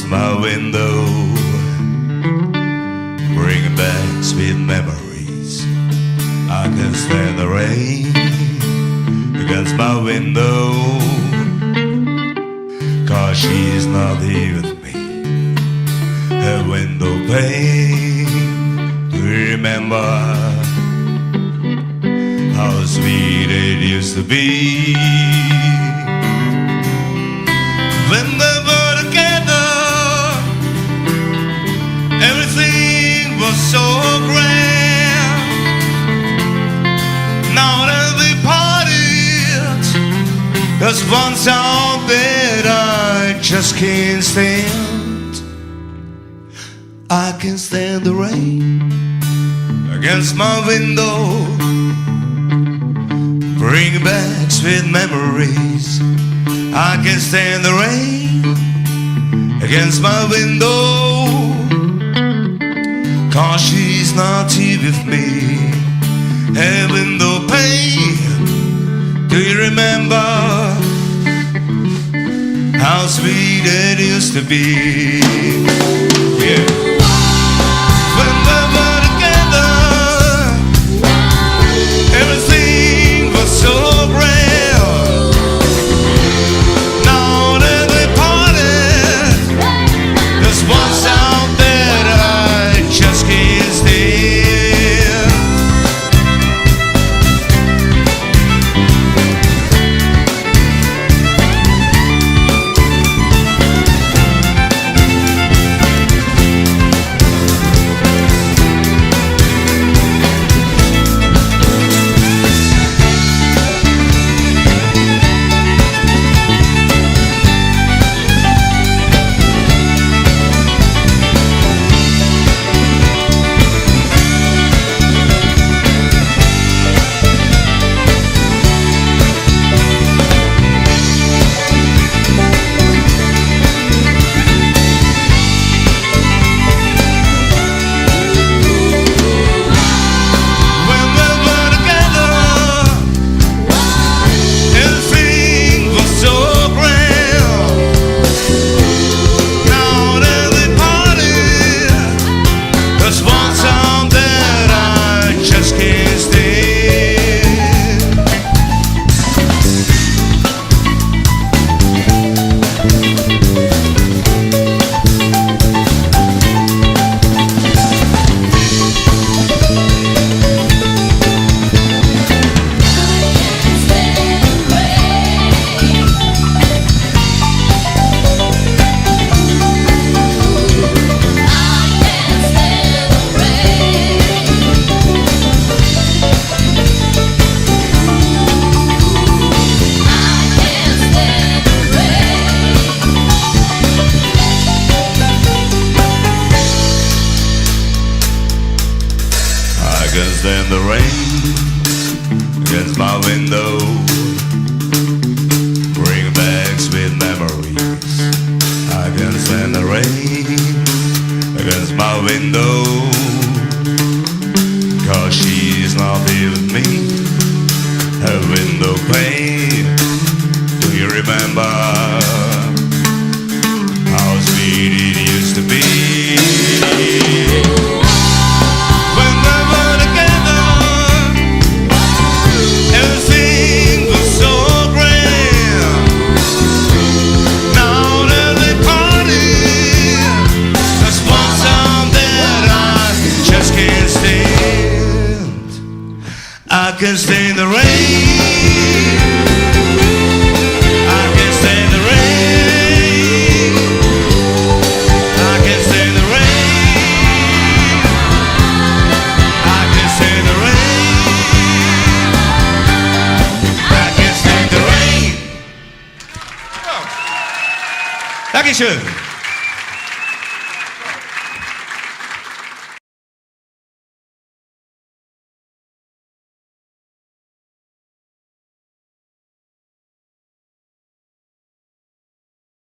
my window, bringing back sweet memories. I can stand the rain against my window, 'cause she's not here with me. Her window pane, do you remember how sweet it used to be? When we were together, everything was so grand. Now that we parted, there's one sound that I just can't stand. I can't stand the rain against my window, bring back sweet memories. I can't stand the rain against my window, 'cause she's not here with me. Her window pane, do you remember how sweet it used to be? Yeah. When we were together, everything was so grand. One sound that I just can't stand. I can stand the rain against my window, bring back sweet memories. I can stand the rain against my window, 'cause she's not here with me. Her window pane, do you remember how sweet it used to be? I can stand the rain. I can stand the rain. I can stand the rain. I can stand the rain. I can stand the rain. Dankeschön.